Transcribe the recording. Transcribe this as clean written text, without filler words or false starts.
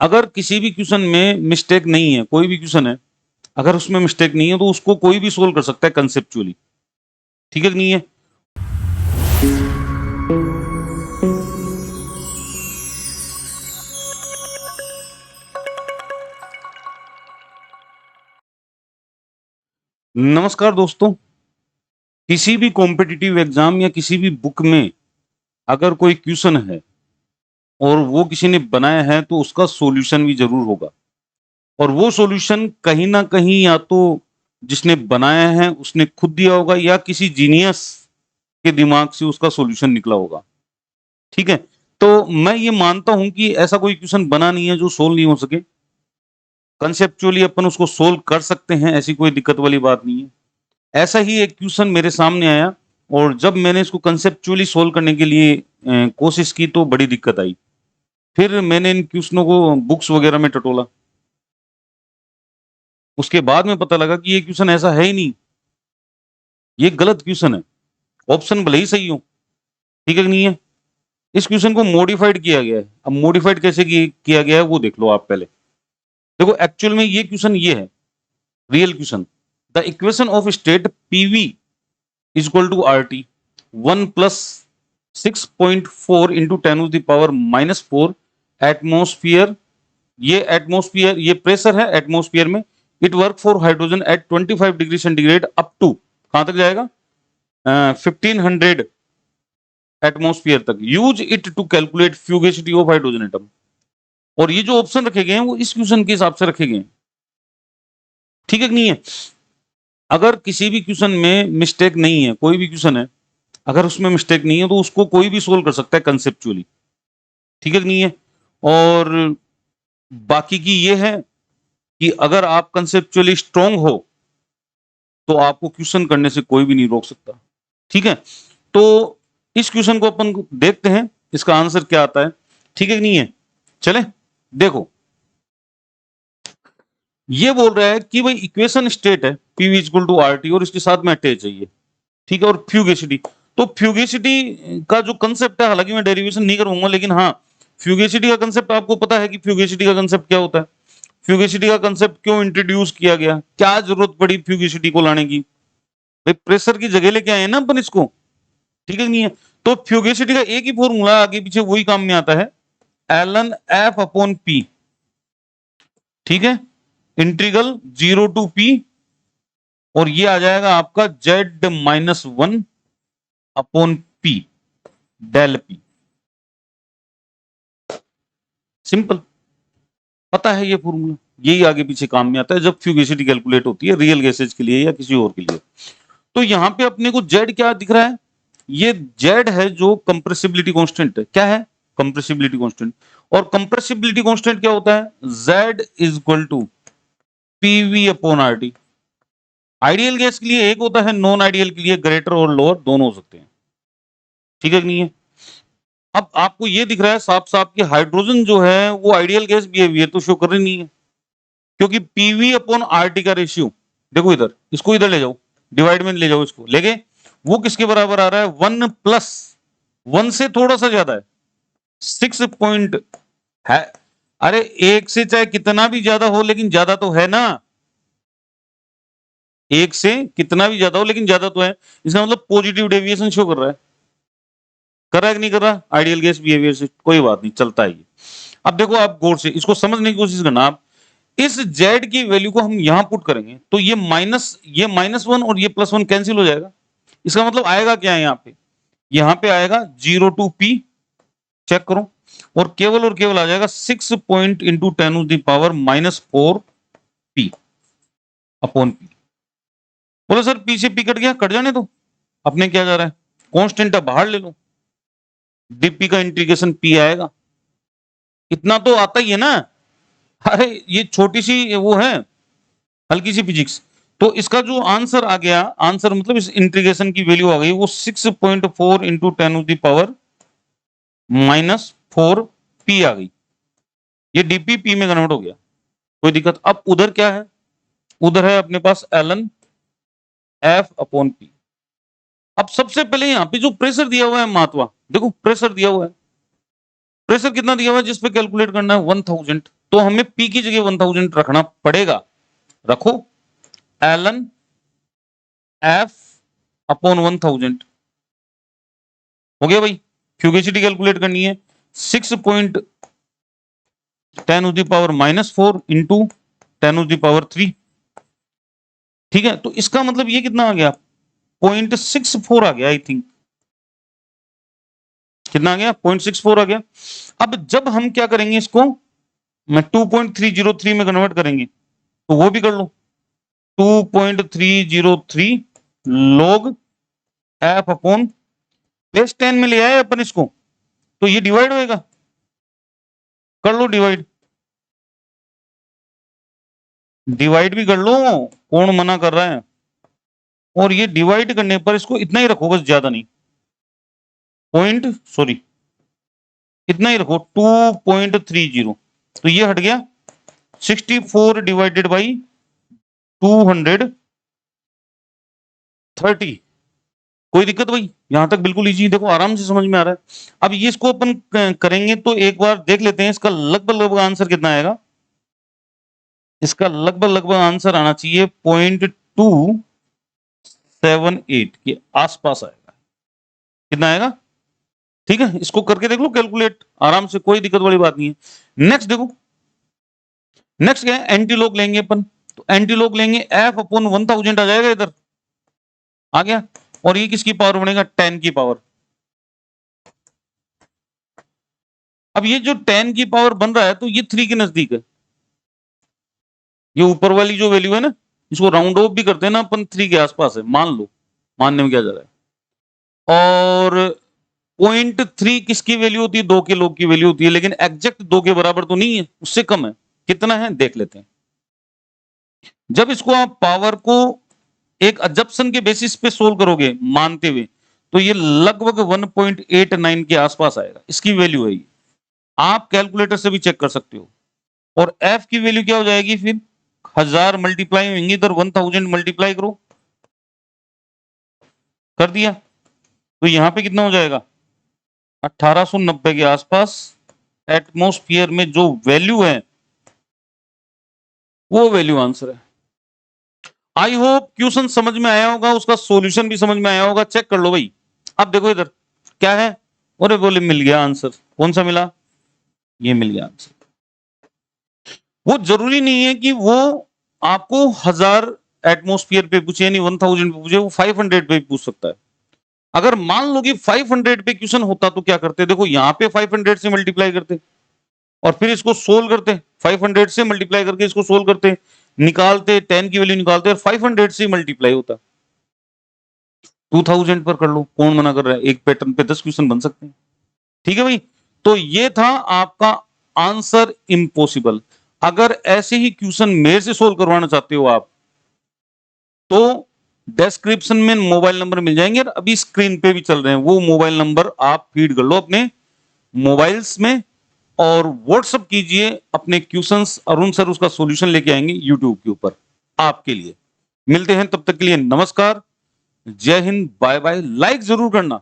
अगर किसी भी क्वेश्चन में मिस्टेक नहीं है, कोई भी क्वेश्चन है, अगर उसमें मिस्टेक नहीं है तो उसको कोई भी सोल्व कर सकता है कंसेप्चुअली। ठीक है कि नहीं है? नमस्कार दोस्तों, किसी भी कॉम्पिटिटिव एग्जाम या किसी भी बुक में अगर कोई क्वेश्चन है और वो किसी ने बनाया है तो उसका सॉल्यूशन भी जरूर होगा। और वो सॉल्यूशन कहीं ना कहीं या तो जिसने बनाया है उसने खुद दिया होगा या किसी जीनियस के दिमाग से उसका सॉल्यूशन निकला होगा। ठीक है, तो मैं ये मानता हूं कि ऐसा कोई क्वेश्चन बना नहीं है जो सोल्व नहीं हो सके। कंसेप्चुअली अपन उसको सोल्व कर सकते हैं, ऐसी कोई दिक्कत वाली बात नहीं है। ऐसा ही एक क्वेश्चन मेरे सामने आया और जब मैंने इसको कंसेप्चुअली सोल्व करने के लिए कोशिश की तो बड़ी दिक्कत आई। फिर मैंने इन क्वेश्चनों को बुक्स वगैरह में टटोला। उसके बाद में पता लगा कि ये क्वेश्चन ऐसा है ही नहीं, ये गलत क्वेश्चन है। ऑप्शन भले ही सही हो, ठीक है कि नहीं है? इस क्वेश्चन को मॉडिफाइड किया गया है। अब मॉडिफाइड कैसे किया गया है वो देख लो आप पहले। देखो एक्चुअल में ये क्वेश्चन ये है, real question. The equation of state PV is equal to R T 1 plus 6.4 into 10⁻⁻⁴ atmosphere. ये एटमोस्फियर, ये प्रेशर है एटमोस्फियर में। It work for hydrogen at 25 degree centigrade up to कहां तक जाएगा? 1500 एटमोस्फियर तक। Use it to calculate fugacity of hydrogen atom. और ये जो ऑप्शन रखे गए हैं वो इस क्वेश्चन के हिसाब से रखे गए हैं। ठीक है कि नहीं है? अगर किसी भी क्वेश्चन में मिस्टेक नहीं है, कोई भी क्वेश्चन है, अगर उसमें मिस्टेक नहीं है तो उसको कोई भी सोल्व कर सकता है कंसेप्चुअली। ठीक है कि नहीं है? और बाकी की ये है कि अगर आप कंसेप्चुअली स्ट्रांग हो तो आपको क्वेश्चन करने से कोई भी नहीं रोक सकता। ठीक है, तो इस क्वेश्चन को अपन देखते हैं इसका आंसर क्या आता है। ठीक है कि नहीं है? चले देखो, ये बोल रहा है कि भाई इक्वेशन स्टेट है PV equal to R T और इसके साथ में अटैच चाहिए। ठीक है, और फ्यूगेसिटी। तो फ्यूगेसिटी का जो कंसेप्ट है, हालांकि मैं डेरिवेशन नहीं करूंगा, लेकिन हाँ फ्यूगेसिटी का कंसेप्ट आपको पता है कि फ्यूगेसिटी का कंसेप्ट क्या होता है। फ्यूगेसिटी का कंसेप्ट क्यों इंट्रोड्यूस किया गया, क्या जरूरत पड़ी फ्यूगेसिटी को लाने की? भाई प्रेशर की जगह लेके आए हैं ना अपन इसको। ठीक है नहीं है? तो फ्यूगेसिटी का एक ही फॉर्मूला, आगे पीछे वही काम में आता है, एलन एफ अपॉन पी। ठीक है, इंटीग्रल 0 टू पी, और ये आ जाएगा आपका z-1 upon P del P. Simple, पता है ये फॉर्मूला, यही आगे पीछे काम में आता है जब फ्यूगेसिटी कैलकुलेट होती है रियल गैसेज के लिए या किसी और के लिए। तो यहां पे अपने को z क्या दिख रहा है? ये z है जो कंप्रेसिबिलिटी कांस्टेंट है। क्या है? Compressibility constant. और कंप्रेसिबिलिटी कांस्टेंट क्या होता है? z is equal to PV upon R T. Ideal gas के लिए एक होता है, नॉन आइडियल के लिए ग्रेटर और लोअर दोनों हो सकते हैं। ठीक है कि नहीं है? अब आपको ये दिख रहा है साफ साफ कि हाइड्रोजन जो है वो आइडियल गैस बिहेवियर तो शो कर रही नहीं है, क्योंकि पीवी अपॉन आरटी का रेशियो देखो, इधर इसको इधर ले जाओ, डिवाइड में ले जाओ इसको, लेके वो किसके बराबर आ रहा है? 1 प्लस 1 से थोड़ा सा ज्यादा है, 6 पॉइंट है। अरे एक से चाहे कितना भी ज्यादा हो लेकिन ज्यादा तो है ना। एक से कितना भी ज्यादा हो लेकिन ज्यादा तो है, इसका मतलब पॉजिटिव डेविएशन शो कर रहा है। कर रहा है कि नहीं कर रहा? आइडियल गैस बिहेवियर से कोई बात नहीं, चलता है ये। अब देखो आप गौर से इसको समझने की कोशिश करना। आप इस z की वैल्यू को हम यहां पुट करेंगे तो ये -1 और ये +1 कैंसिल हो जाएगा। इसका मतलब आएगा क्या है यहां पे आएगा 0 टू p, चेक करो, और केवल आ जाएगा 6 point into 10⁻⁻⁴ p upon p। बोलो सर p से p कट गया, कट जाने दो, अपने क्या जा रहा है, कांस्टेंट बाहर ले लो, dp का इंटीग्रेशन p आएगा। इतना तो आता ही है ना। अरे ये छोटी सी वो है, हल्की सी फिजिक्स। तो इसका जो आंसर आ गया, आंसर मतलब इस इंटीग्रेशन की वैल्यू आ गई वो 6.4 इंटू 10⁻⁻⁴ p आ गई। ये डीपी पी में कन्वर्ट हो गया, कोई दिक्कत? अब उधर क्या है? उधर है अपने पास एलन एफ अपॉन पी। अब सबसे पहले यहां पे जो प्रेशर दिया हुआ है महात्वा, देखो प्रेशर दिया हुआ है, प्रेशर कितना दिया हुआ है जिसपे कैलकुलेट करना है? 1000। तो हमें P की जगह 1000 रखना पड़ेगा। रखो ln F अपॉन 1000। हो गया भाई। फ्यूगेसिटी कैलकुलेट करनी है 6.10⁻⁻4 इंटू 10⁻3। ठीक है, तो इसका मतलब ये कितना आ गया, 0.64 आ गया। आई थिंक कितना आ गया, 0.64 आ गया। अब जब हम क्या करेंगे, इसको मैं 2.303 में कन्वर्ट करेंगे, तो वो भी कर लो। 2.303 log f अपॉन प्लस 10 में ले आए अपन इसको, तो ये डिवाइड होएगा। कर लो डिवाइड, डिवाइड भी कर लो, कौन मना कर रहा है। और ये डिवाइड करने पर इसको इतना ही रखो, बस ज्यादा नहीं, इतना ही रखो 2.30। तो ये हट गया 64 डिवाइडेड बाई 230। कोई दिक्कत भाई, यहां तक बिल्कुल इजी, देखो आराम से समझ में आ रहा है। अब ये इसको अपन करेंगे तो एक बार देख लेते हैं इसका लगभग आंसर कितना आएगा। इसका लगभग आंसर आना चाहिए 0.278 के आसपास आएगा। कितना आएगा, ठीक है, इसको करके देख लो कैलकुलेट आराम से, कोई दिक्कत वाली बात नहीं है। नेक्स्ट देखो, नेक्स्ट क्या है, एंटीलॉग लेंगे अपन। तो एंटीलॉग लेंगे f अपॉन 1000 आ जाएगा, इधर आ गया। और ये किसकी पावर बनेगा, 10 की पावर। अब ये जो 10 की पावर बन रहा है, तो ये 3 के नजदीक है। ये ऊपर वाली जो वैल्यू है ना, इसको राउंड ऑफ भी करते हैं ना अपन, 3 के आसपास है, मान लो, मानने में क्या जा रहा है। और 0.3 किसकी वैल्यू होती है, 2 के लॉग की वैल्यू होती है, लेकिन एग्जैक्ट 2 के बराबर तो नहीं है, उससे कम है। कितना है देख लेते हैं। जब इसको आप पावर को एक अजप्शन के बेसिस पे सोल्व करोगे मानते हुए, तो ये लगभग 1.89 के आसपास आएगा, इसकी वैल्यू है ये। आप कैलकुलेटर से भी चेक कर सकते हो। और f की वैल्यू क्या हो जाएगी फिर, 1000 मल्टीप्लाई होंगे, इधर 1000 मल्टीप्लाई करो, कर दिया, तो यहां पे कितना हो जाएगा, 1890 के आसपास एटमॉस्फेयर में जो वैल्यू है, वो वैल्यू आंसर है। आई होप क्वेश्चन समझ में आया होगा, उसका सॉल्यूशन भी समझ में आया होगा। चेक कर लो भाई। अब देखो इधर क्या है, और बोले मिल गया आंसर। कौन सा मिला, ये मिल गया आंसर। वो जरूरी नहीं है कि वो आपको 1000 एटमॉस्फेयर पे पूछे, यानी 1000 पे पूछे, वो 500 पे पूछ सकता है। अगर मान लो कि 500 पे क्वेश्चन होता तो क्या करते, देखो यहां पे 500 से मल्टीप्लाई करते और फिर इसको सोल्व करते, 500 से मल्टीप्लाई करके इसको सोल्व करते, निकालते, 10 की वैल्यू निकालते, और 500 से मल्टीप्लाई होता। 2000 पर कर लो, कौन मना कर रहा है, एक पैटर्न पे 10 क्वेश्चन बन सकते हैं। ठीक है भाई, तो ये था आपका आंसर इम्पॉसिबल। अगर ऐसे ही क्वेश्चन मेरे से सोल्व करवाना चाहते हो आप, तो डिस्क्रिप्शन में मोबाइल नंबर मिल जाएंगे, और अभी स्क्रीन पे भी चल रहे हैं, वो मोबाइल नंबर आप फीड कर लो अपने मोबाइल्स में, और व्हाट्सएप कीजिए अपने क्वेश्चंस, अरुण सर उसका सॉल्यूशन लेके आएंगे यूट्यूब के ऊपर आपके लिए। मिलते हैं, तब तक के लिए नमस्कार, जय हिंद, बाय बाय। लाइक जरूर करना।